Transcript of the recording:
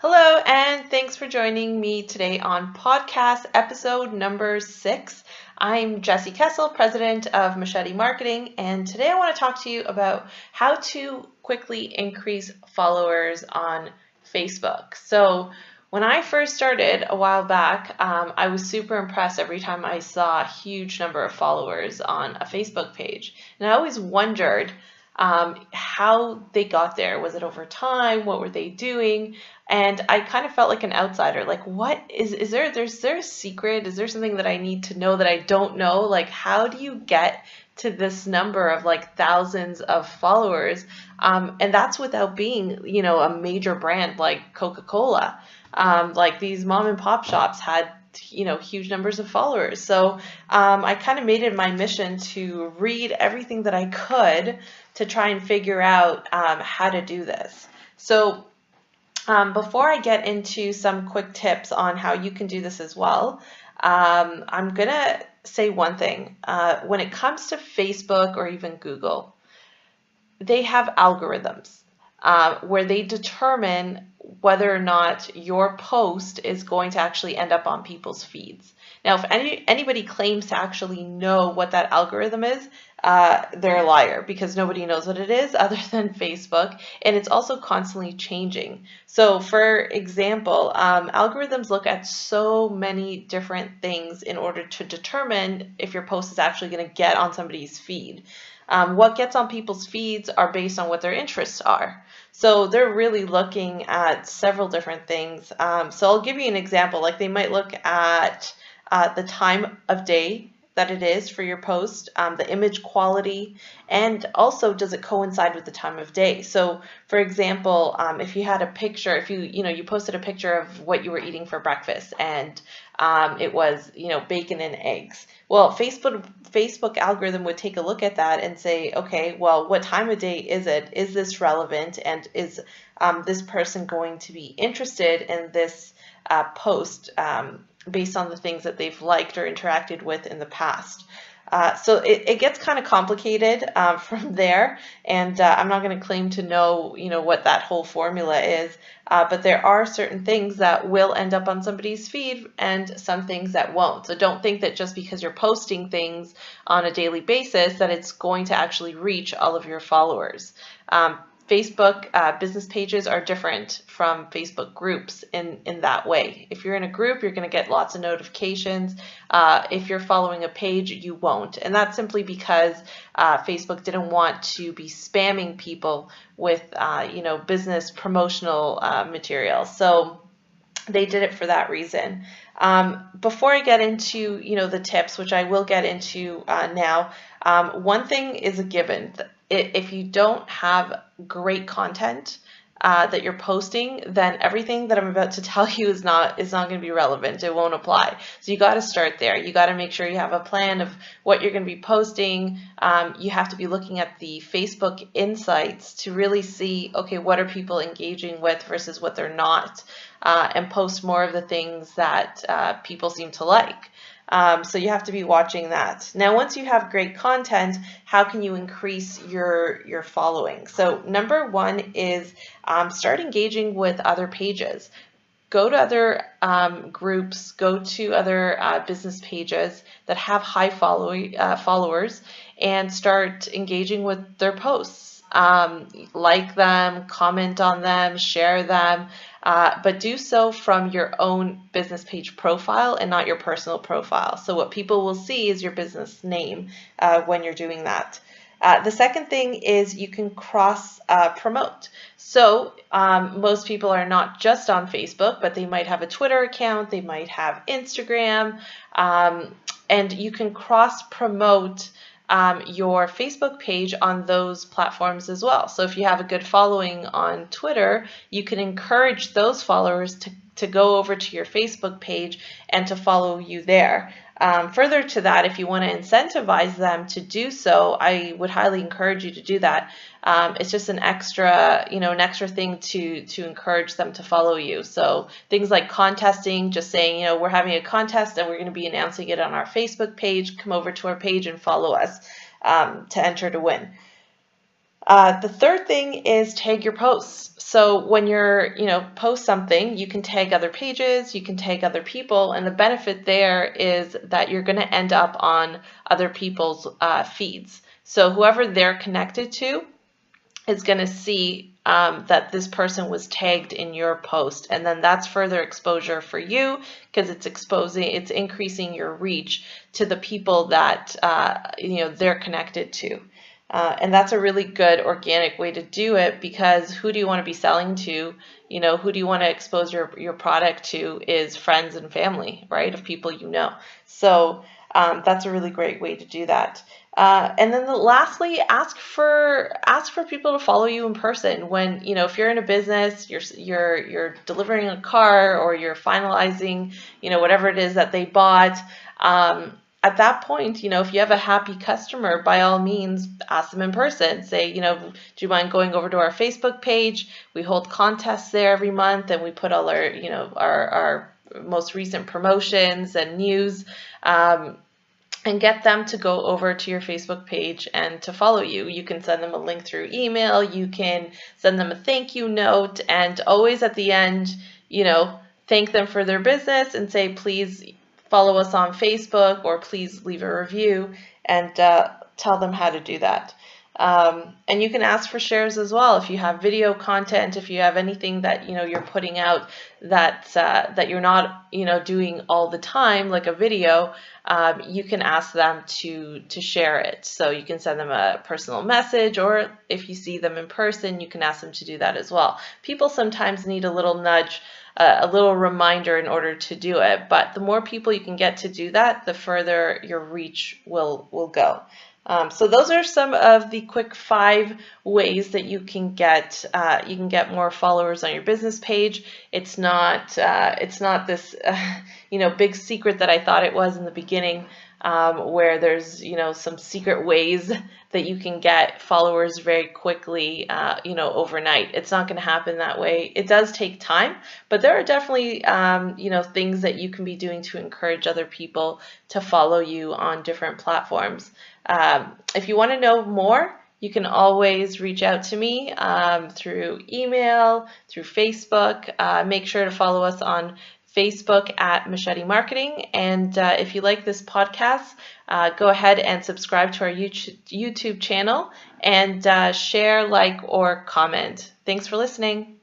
Hello, and thanks for joining me today on podcast episode number 6. I'm Jessie Kessel, president of Machete Marketing, and today I want to talk to you about how to quickly increase followers on Facebook. So, when I first started a while back, I was super impressed every time I saw a huge number of followers on a Facebook page. And I always wondered how they got there. Was it over time? What were they doing? And I kind of felt like an outsider. Like, what is there? Is there a secret? Is there something that I need to know that I don't know? Like, how do you get to this number of like thousands of followers? And that's without being, a major brand like Coca-Cola. Like these mom and pop shops had huge numbers of followers. So I kind of made it my mission to read everything that I could to try and figure out how to do this. So before I get into some quick tips on how you can do this as well, I'm going to say one thing. When it comes to Facebook or even Google, they have algorithms where they determine whether or not your post is going to actually end up on people's feeds. Now, if anybody claims to actually know what that algorithm is, they're a liar, because nobody knows what it is other than Facebook, and it's also constantly changing. So for example, algorithms look at so many different things in order to determine if your post is actually going to get on somebody's feed. What gets on people's feeds are based on what their interests are. So they're really looking at several different things. So I'll give you an example. Like they might look at the time of day that it is for your post, the image quality, and also does it coincide with the time of day. So for example, if you had a picture, if you posted a picture of what you were eating for breakfast and it was bacon and eggs. Well, Facebook algorithm would take a look at that and say, okay, well, what time of day is it? Is this relevant? And is this person going to be interested in this post based on the things that they've liked or interacted with in the past? So it gets kind of complicated from there, and I'm not going to claim to know, what that whole formula is, but there are certain things that will end up on somebody's feed and some things that won't. So don't think that just because you're posting things on a daily basis that it's going to actually reach all of your followers. Facebook business pages are different from Facebook groups in that way. If you're in a group, you're going to get lots of notifications. If you're following a page, you won't. And that's simply because Facebook didn't want to be spamming people with, business promotional material. So they did it for that reason. Before I get into, the tips, which I will get into now, one thing is a given. If you don't have great content that you're posting, then everything that I'm about to tell you is not going to be relevant. It won't apply. So you got to start there. You got to make sure you have a plan of what you're going to be posting. You have to be looking at the Facebook insights to really see, okay, what are people engaging with versus what they're not, and post more of the things that people seem to like. So you have to be watching that. Now, once you have great content, how can you increase your following? So number one is start engaging with other pages. Go to other groups, go to other business pages that have high followers, and start engaging with their posts. Like them, comment on them, share them, but do so from your own business page profile and not your personal profile. So what people will see is your business name when you're doing that. The second thing is you can cross promote. So most people are not just on Facebook, but they might have a Twitter account, they might have Instagram, and you can cross promote your Facebook page on those platforms as well. So if you have a good following on Twitter, you can encourage those followers to go over to your Facebook page and to follow you there. Further to that, if you want to incentivize them to do so, I would highly encourage you to do that. It's just an extra thing to encourage them to follow you. So things like contesting, just saying, we're having a contest and we're going to be announcing it on our Facebook page. Come over to our page and follow us to enter to win. The third thing is tag your posts. So when you're, post something, you can tag other pages, you can tag other people, and the benefit there is that you're going to end up on other people's feeds. So whoever they're connected to is going to see that this person was tagged in your post, and then that's further exposure for you because it's increasing your reach to the people that they're connected to. And that's a really good organic way to do it, because who do you want to be selling to? Who do you want to expose your product to is friends and family, right? Of people you know. So that's a really great way to do that. And then lastly, ask for people to follow you in person. When, if you're in a business, you're delivering a car, or you're finalizing, whatever it is that they bought. At that point, if you have a happy customer, by all means, ask them in person. Say, do you mind going over to our Facebook page? We hold contests there every month, and we put all our, our most recent promotions and news. And get them to go over to your Facebook page and to follow you. You can send them a link through email. You can send them a thank you note, and always at the end, thank them for their business and say, please follow us on Facebook, or please leave a review, and tell them how to do that. And you can ask for shares as well. If you have video content, if you have anything that you're putting out that you're not doing all the time, like a video, you can ask them to share it. So you can send them a personal message, or if you see them in person, you can ask them to do that as well. People sometimes need a little nudge, a little reminder in order to do it. But the more people you can get to do that, the further your reach will go. So those are some of the quick 5 ways that you can get more followers on your business page. It's not this big secret that I thought it was in the beginning, where there's some secret ways that you can get followers very quickly overnight. It's not going to happen that way. It does take time, but there are definitely things that you can be doing to encourage other people to follow you on different platforms. If you want to know more, you can always reach out to me through email, through Facebook. Make sure to follow us on Facebook at Machete Marketing. And if you like this podcast, go ahead and subscribe to our YouTube channel, and share, like, or comment. Thanks for listening.